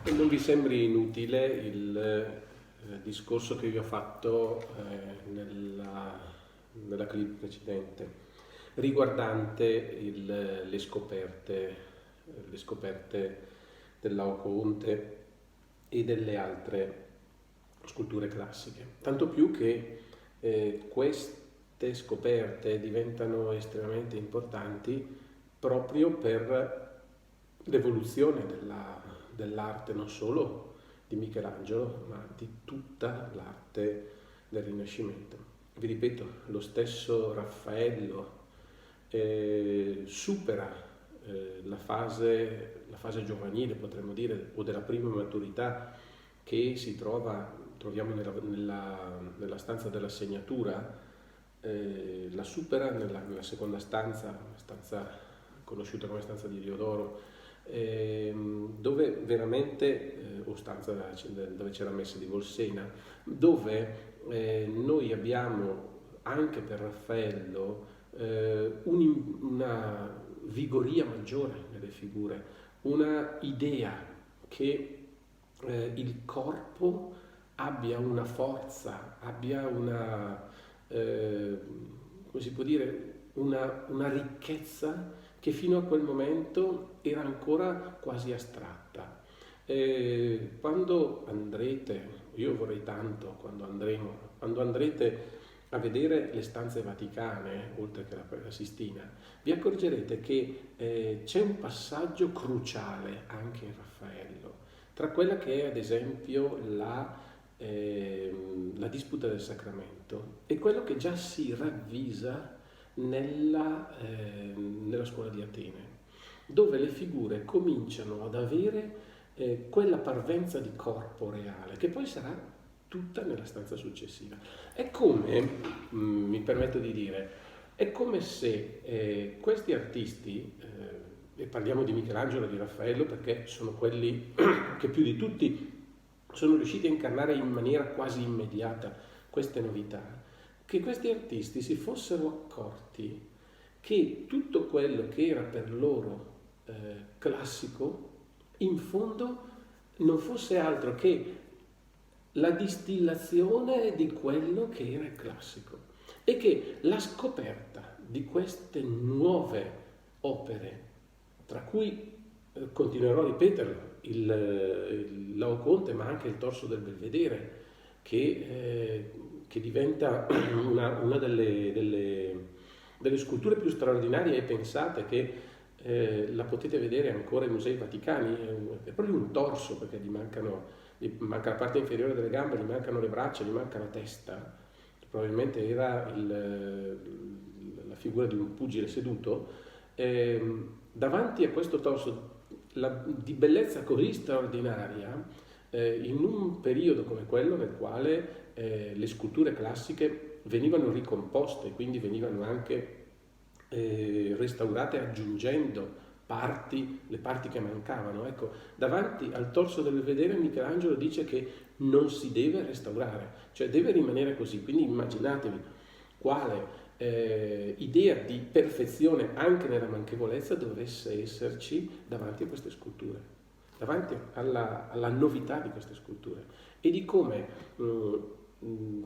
E non vi sembri inutile il discorso che vi ho fatto nella clip precedente, riguardante le scoperte del Laocoonte e delle altre sculture classiche. Tanto più che queste scoperte diventano estremamente importanti proprio per l'evoluzione dell'arte, non solo di Michelangelo, ma di tutta l'arte del Rinascimento. Vi ripeto, lo stesso Raffaello supera la fase giovanile, potremmo dire, o della prima maturità che troviamo nella stanza della segnatura, la supera nella seconda stanza conosciuta come stanza di Diodoro, dove veramente, o stanza dove c'era messa di Bolsena, dove noi abbiamo anche per Raffaello una vigoria maggiore nelle figure, una idea che il corpo abbia una forza, abbia come si può dire, una ricchezza che fino a quel momento era ancora quasi astratta. Quando andrete, io vorrei tanto, quando andrete a vedere le stanze vaticane, oltre che la Sistina, vi accorgerete che c'è un passaggio cruciale anche in Raffaello, tra quella che è ad esempio la disputa del sacramento e quello che già si ravvisa nella scuola di Atene, dove le figure cominciano ad avere quella parvenza di corpo reale, che poi sarà tutta nella stanza successiva. È come, mi permetto di dire, è come se questi artisti, e parliamo di Michelangelo e di Raffaello perché sono quelli che più di tutti sono riusciti a incarnare in maniera quasi immediata queste novità, che questi artisti si fossero accorti che tutto quello che era per loro classico, in fondo non fosse altro che la distillazione di quello che era il classico, e che la scoperta di queste nuove opere, tra cui continuerò a ripeterlo, il Laocoonte, ma anche il Torso del Belvedere, che diventa una delle sculture più straordinarie e pensate, che la potete vedere ancora ai Musei Vaticani. È proprio un torso, perché gli manca la parte inferiore delle gambe, gli mancano le braccia, gli manca la testa. Probabilmente era la figura di un pugile seduto. Davanti a questo torso di bellezza così straordinaria, in un periodo come quello nel quale le sculture classiche venivano ricomposte, quindi venivano anche restaurate aggiungendo le parti che mancavano. Ecco, davanti al Torso del Belvedere Michelangelo dice che non si deve restaurare, cioè deve rimanere così. Quindi immaginatevi quale idea di perfezione anche nella manchevolezza dovesse esserci davanti a queste sculture, davanti alla novità di queste sculture, e di come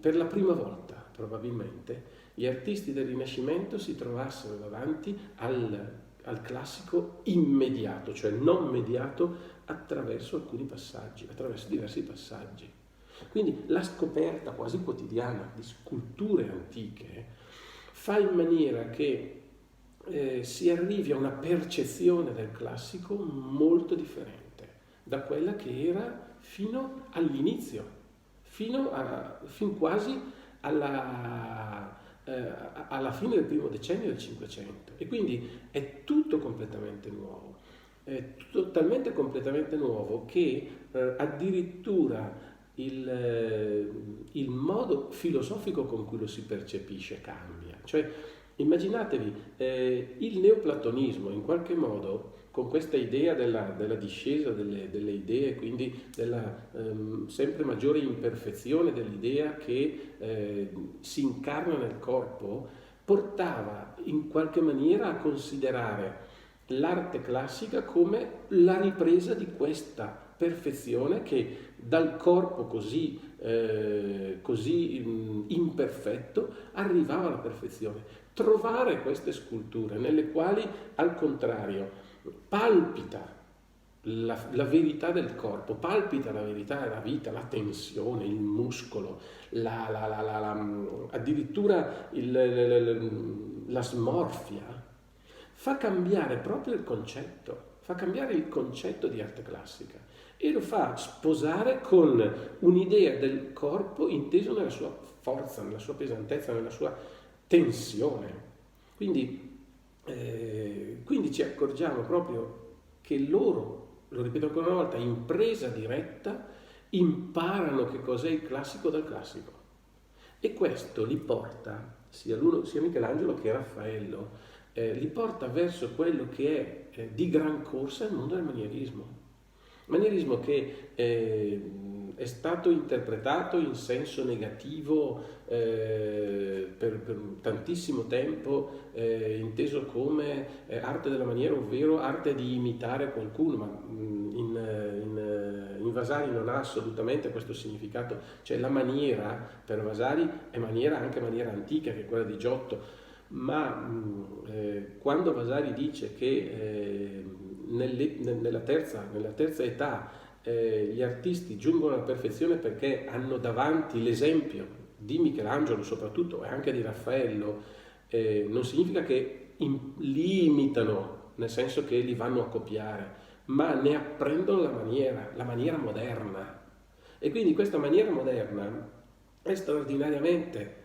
per la prima volta probabilmente gli artisti del Rinascimento si trovassero davanti al classico immediato, cioè non mediato attraverso alcuni passaggi, attraverso diversi passaggi. Quindi la scoperta quasi quotidiana di sculture antiche fa in maniera che si arrivi a una percezione del classico molto differente da quella che era fino all'inizio, fin quasi alla fine del primo decennio del Cinquecento. E quindi è tutto completamente nuovo, è talmente completamente nuovo che addirittura il modo filosofico con cui lo si percepisce cambia. Cioè, immaginatevi, il neoplatonismo in qualche modo, con questa idea della discesa delle idee, quindi della sempre maggiore imperfezione dell'idea che si incarna nel corpo, portava in qualche maniera a considerare l'arte classica come la ripresa di questa perfezione che dal corpo così imperfetto arrivava alla perfezione. Trovare queste sculture nelle quali, al contrario, palpita la verità del corpo, palpita la verità della vita, la tensione, il muscolo, addirittura la smorfia, fa cambiare proprio il concetto, fa cambiare il concetto di arte classica e lo fa sposare con un'idea del corpo inteso nella sua forza, nella sua pesantezza, nella sua tensione. Quindi ci accorgiamo proprio che loro, lo ripeto ancora una volta, in presa diretta imparano che cos'è il classico dal classico. E questo li porta, sia Michelangelo che Raffaello, li porta verso quello che è di gran corsa il mondo del manierismo. Manierismo che è stato interpretato in senso negativo per tantissimo tempo, inteso come arte della maniera, ovvero arte di imitare qualcuno, ma in Vasari non ha assolutamente questo significato. Cioè la maniera per Vasari è maniera, anche maniera antica, che è quella di Giotto, ma quando Vasari dice che nella terza età gli artisti giungono alla perfezione perché hanno davanti l'esempio di Michelangelo soprattutto e anche di Raffaello, non significa che li imitano, nel senso che li vanno a copiare, ma ne apprendono la maniera moderna. E quindi questa maniera moderna è straordinariamente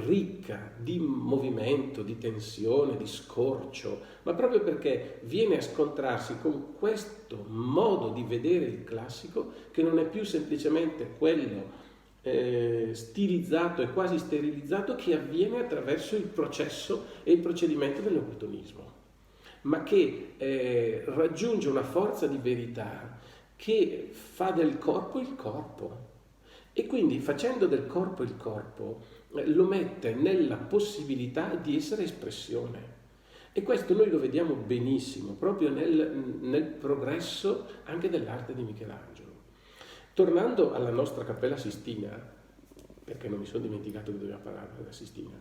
ricca di movimento, di tensione, di scorcio, ma proprio perché viene a scontrarsi con questo modo di vedere il classico che non è più semplicemente quello stilizzato e quasi sterilizzato che avviene attraverso il processo e il procedimento dell'opportunismo, ma che raggiunge una forza di verità che fa del corpo il corpo. E quindi facendo del corpo il corpo lo mette nella possibilità di essere espressione. E questo noi lo vediamo benissimo proprio nel progresso anche dell'arte di Michelangelo. Tornando alla nostra Cappella Sistina, perché non mi sono dimenticato che doveva parlare della Sistina,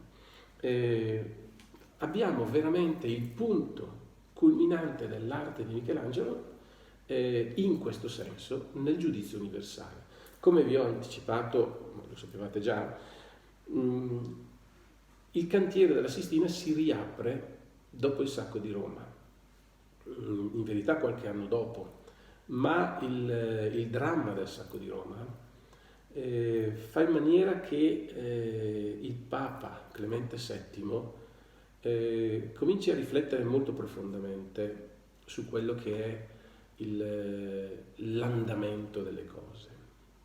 abbiamo veramente il punto culminante dell'arte di Michelangelo in questo senso nel giudizio universale. Come vi ho anticipato, lo sapevate già, il cantiere della Sistina si riapre dopo il sacco di Roma, in verità qualche anno dopo, ma il dramma del sacco di Roma fa in maniera che il Papa Clemente VII cominci a riflettere molto profondamente su quello che è l'andamento delle cose.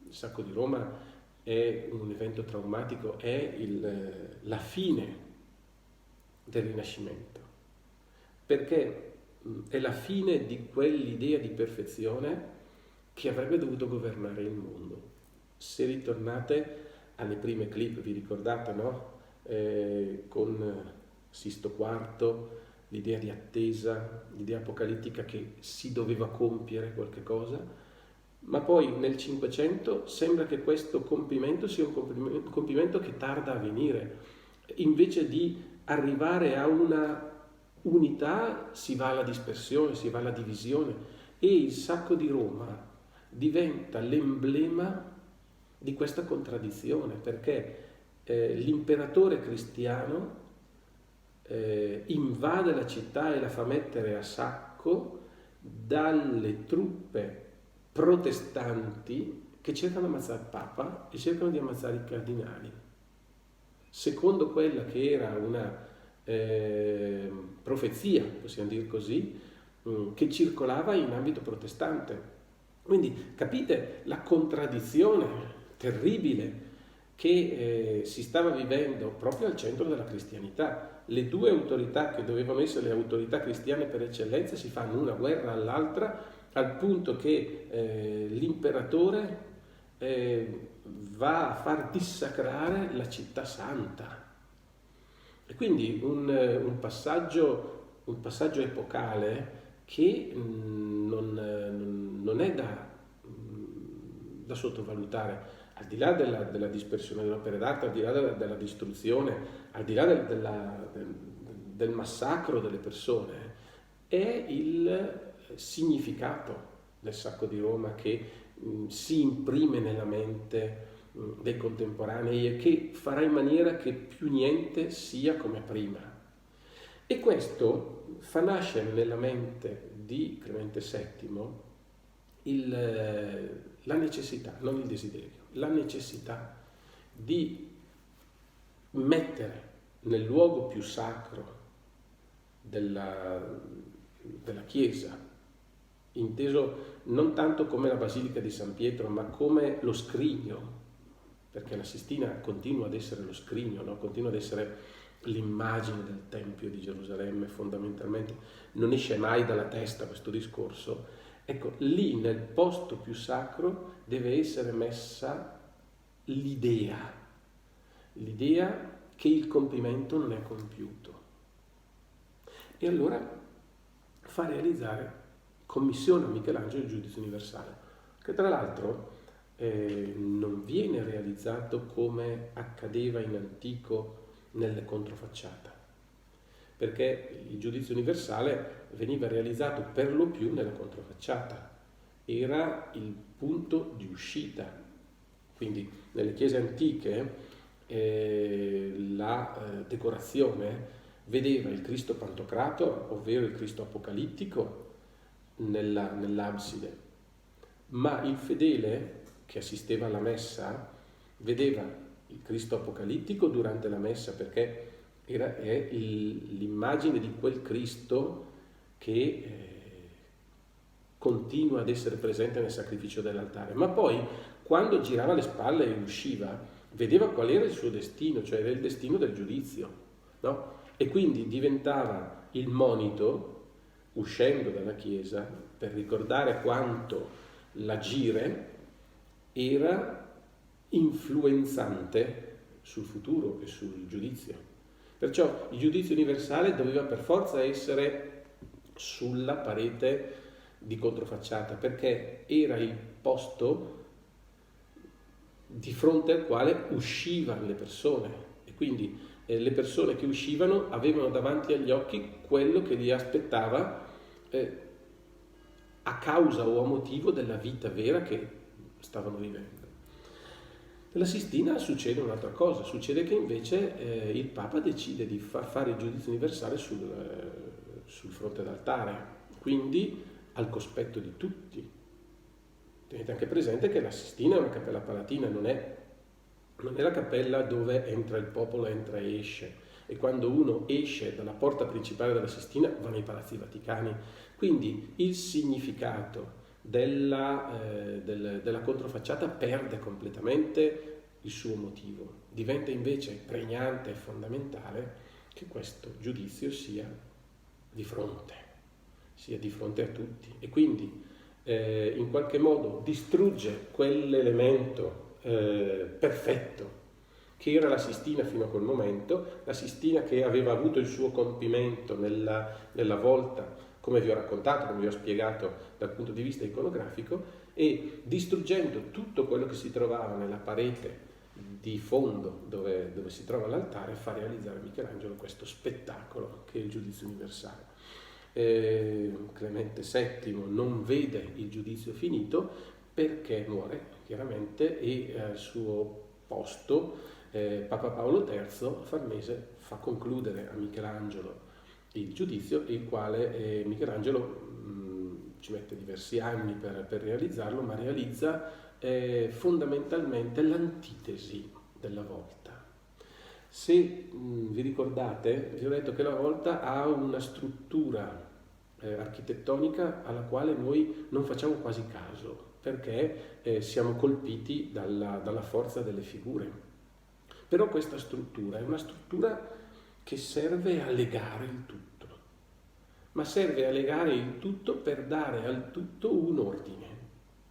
Il sacco di Roma è un evento traumatico, è la fine del Rinascimento, perché è la fine di quell'idea di perfezione che avrebbe dovuto governare il mondo. Se ritornate alle prime clip, vi ricordate, no? Con Sisto IV, l'idea di attesa, l'idea apocalittica che si doveva compiere qualche cosa, ma poi nel Cinquecento sembra che questo compimento sia un compimento che tarda a venire. Invece di arrivare a una unità si va alla dispersione, si va alla divisione, e il sacco di Roma diventa l'emblema di questa contraddizione, perché l'imperatore cristiano invade la città e la fa mettere a sacco dalle truppe protestanti che cercano di ammazzare il Papa e cercano di ammazzare i cardinali, secondo quella che era una profezia, possiamo dire così, che circolava in ambito protestante. Quindi capite la contraddizione terribile che si stava vivendo proprio al centro della cristianità. Le due autorità che dovevano essere le autorità cristiane per eccellenza si fanno una guerra all'altra, al punto che l'imperatore va a far dissacrare la città santa. E quindi un passaggio epocale che non è da sottovalutare, al di là della dispersione delle opere d'arte, al di là della distruzione, al di là del massacro delle persone, è il significato del sacco di Roma che si imprime nella mente dei contemporanei e che farà in maniera che più niente sia come prima. E questo fa nascere nella mente di Clemente VII la necessità, non il desiderio, la necessità di mettere nel luogo più sacro della Chiesa, inteso non tanto come la Basilica di San Pietro, ma come lo scrigno, perché la Sistina continua ad essere lo scrigno, no? Continua ad essere l'immagine del Tempio di Gerusalemme, fondamentalmente non esce mai dalla testa questo discorso. Ecco, lì nel posto più sacro deve essere messa l'idea che il compimento non è compiuto. E allora fa realizzare, commissiona a Michelangelo il giudizio universale, che tra l'altro non viene realizzato come accadeva in antico nelle controfacciate, perché il giudizio universale veniva realizzato per lo più nella controfacciata, era il punto di uscita. Quindi nelle chiese antiche la decorazione vedeva il Cristo Pantocrator, ovvero il Cristo apocalittico, nell'abside, ma il fedele che assisteva alla messa vedeva il Cristo apocalittico durante la messa, perché è l'immagine di quel Cristo che continua ad essere presente nel sacrificio dell'altare, ma poi quando girava le spalle e usciva vedeva qual era il suo destino, cioè era il destino del giudizio, no? E quindi diventava il monito, uscendo dalla Chiesa, per ricordare quanto l'agire era influenzante sul futuro e sul giudizio. Perciò il giudizio universale doveva per forza essere sulla parete di controfacciata, perché era il posto di fronte al quale uscivano le persone, e quindi le persone che uscivano avevano davanti agli occhi quello che li aspettava a causa o a motivo della vita vera che stavano vivendo. Nella Sistina succede un'altra cosa, succede che invece il Papa decide di far fare il giudizio universale sul fronte d'altare, quindi al cospetto di tutti. Tenete anche presente che la Sistina è una cappella palatina, non è la cappella dove entra il popolo, entra e esce, e quando uno esce dalla porta principale della Sistina va nei palazzi vaticani. Quindi il significato della controfacciata perde completamente il suo motivo, diventa invece pregnante e fondamentale che questo giudizio sia di fronte a tutti, e quindi in qualche modo distrugge quell'elemento perfetto che era la Sistina fino a quel momento, la Sistina che aveva avuto il suo compimento nella volta, come vi ho raccontato, come vi ho spiegato dal punto di vista iconografico, e distruggendo tutto quello che si trovava nella parete di fondo dove si trova l'altare, fa realizzare a Michelangelo questo spettacolo che è il giudizio universale. Clemente VII non vede il giudizio finito perché muore chiaramente, e al suo posto Papa Paolo III Farnese fa concludere a Michelangelo il giudizio, il quale Michelangelo ci mette diversi anni per realizzarlo, ma realizza fondamentalmente l'antitesi della volta. Se vi ricordate, vi ho detto che la volta ha una struttura architettonica alla quale noi non facciamo quasi caso, perché siamo colpiti dalla forza delle figure. Però questa struttura è una struttura che serve a legare il tutto, ma serve a legare il tutto per dare al tutto un ordine.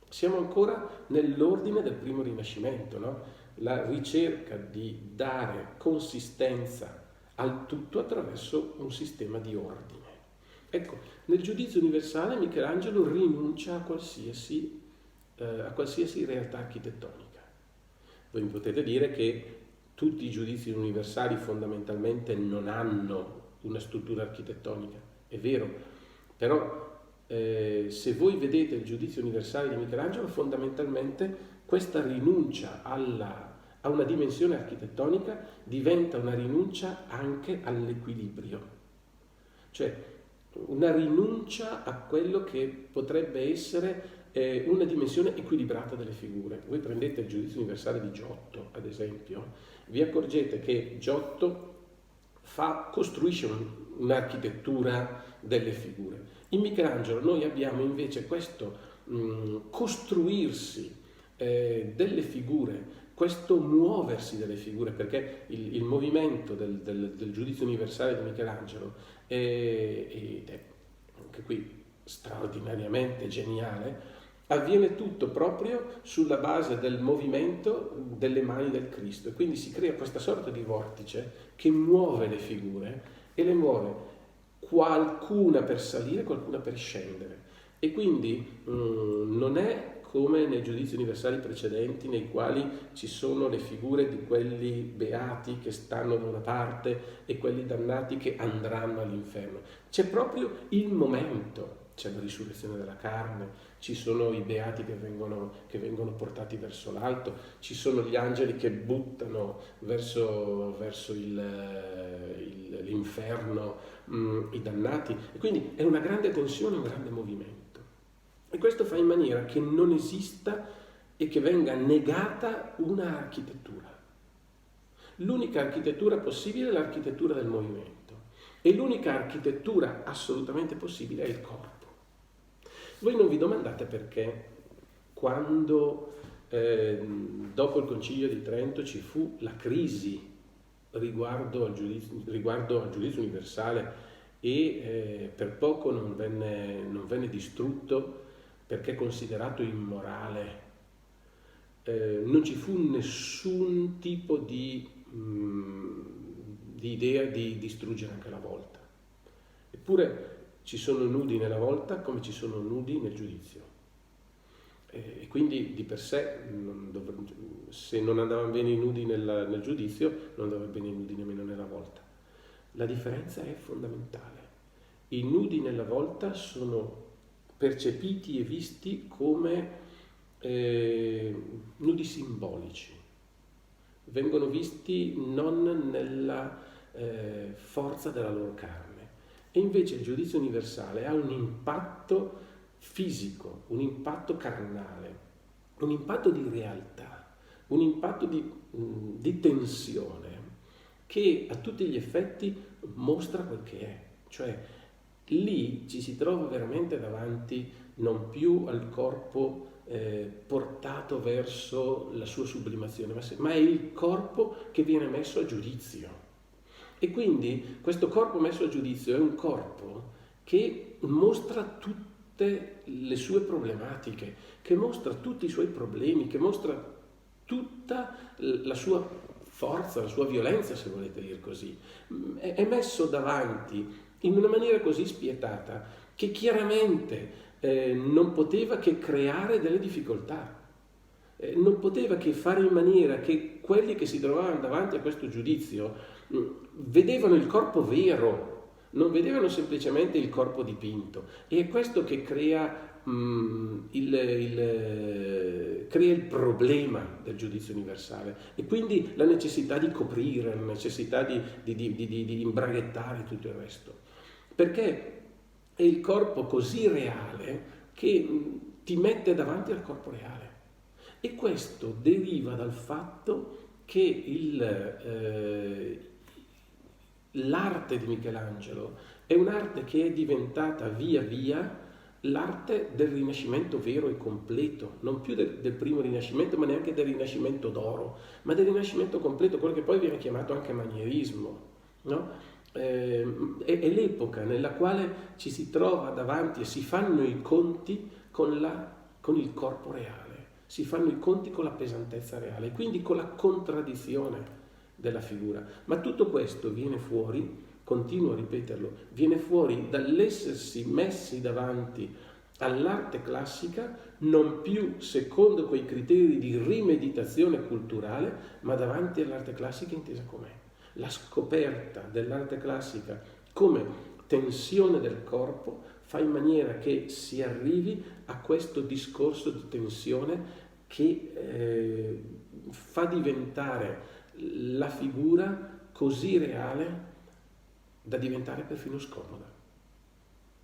Siamo ancora nell'ordine del primo Rinascimento, no? La ricerca di dare consistenza al tutto attraverso un sistema di ordine. Ecco, nel giudizio universale Michelangelo rinuncia a qualsiasi realtà architettonica. Voi mi potete dire che tutti i giudizi universali fondamentalmente non hanno una struttura architettonica, è vero, però se voi vedete il giudizio universale di Michelangelo, fondamentalmente questa rinuncia a una dimensione architettonica diventa una rinuncia anche all'equilibrio, cioè una rinuncia a quello che potrebbe essere una dimensione equilibrata delle figure. Voi prendete il giudizio universale di Giotto, ad esempio, vi accorgete che Giotto costruisce un'architettura delle figure. In Michelangelo noi abbiamo invece questo costruirsi delle figure, questo muoversi delle figure, perché il movimento del giudizio universale di Michelangelo ed è anche qui straordinariamente geniale, avviene tutto proprio sulla base del movimento delle mani del Cristo, e quindi si crea questa sorta di vortice che muove le figure e le muove qualcuna per salire, qualcuna per scendere, e quindi non è come nei giudizi universali precedenti nei quali ci sono le figure di quelli beati che stanno da una parte e quelli dannati che andranno all'inferno. C'è proprio il momento, c'è la risurrezione della carne, ci sono i beati che vengono portati verso l'alto, ci sono gli angeli che buttano verso l'inferno i dannati, e quindi è una grande tensione, un grande movimento. E questo fa in maniera che non esista e che venga negata una architettura. L'unica architettura possibile è l'architettura del movimento, e l'unica architettura assolutamente possibile è il corpo. Voi non vi domandate perché quando dopo il Concilio di Trento ci fu la crisi riguardo al giudizio universale e per poco non venne distrutto perché considerato immorale, non ci fu nessun tipo di idea di distruggere anche la volta. Eppure ci sono nudi nella volta come ci sono nudi nel giudizio, e quindi di per sé se non andavano bene i nudi nel giudizio, non andavano bene i nudi nemmeno nella volta. La differenza è fondamentale. I nudi nella volta sono percepiti e visti come nudi simbolici, vengono visti non nella forza della loro carne, e invece il giudizio universale ha un impatto fisico, un impatto carnale, un impatto di realtà, un impatto di tensione che a tutti gli effetti mostra quel che è, cioè lì ci si trova veramente davanti non più al corpo portato verso la sua sublimazione, ma è il corpo che viene messo a giudizio. E quindi questo corpo messo a giudizio è un corpo che mostra tutte le sue problematiche, che mostra tutti i suoi problemi, che mostra tutta la sua forza, la sua violenza, se volete dire così. È messo davanti in una maniera così spietata che chiaramente non poteva che creare delle difficoltà, non poteva che fare in maniera che quelli che si trovavano davanti a questo giudizio vedevano il corpo vero, non vedevano semplicemente il corpo dipinto, e è questo che crea il problema del giudizio universale, e quindi la necessità di coprire, la necessità di imbraghettare tutto il resto, perché è il corpo così reale che ti mette davanti al corpo reale. E questo deriva dal fatto che l'arte di Michelangelo è un'arte che è diventata via via l'arte del Rinascimento vero e completo, non più del primo Rinascimento, ma neanche del Rinascimento d'oro, ma del Rinascimento completo, quello che poi viene chiamato anche manierismo, no? È l'epoca nella quale ci si trova davanti e si fanno i conti con il corpo reale, si fanno i conti con la pesantezza reale, quindi con la contraddizione della figura. Ma tutto questo viene fuori continuo a ripeterlo, viene fuori dall'essersi messi davanti all'arte classica non più secondo quei criteri di rimeditazione culturale, ma davanti all'arte classica intesa com'è. La scoperta dell'arte classica come tensione del corpo fa in maniera che si arrivi a questo discorso di tensione che fa diventare la figura così reale da diventare perfino scomoda.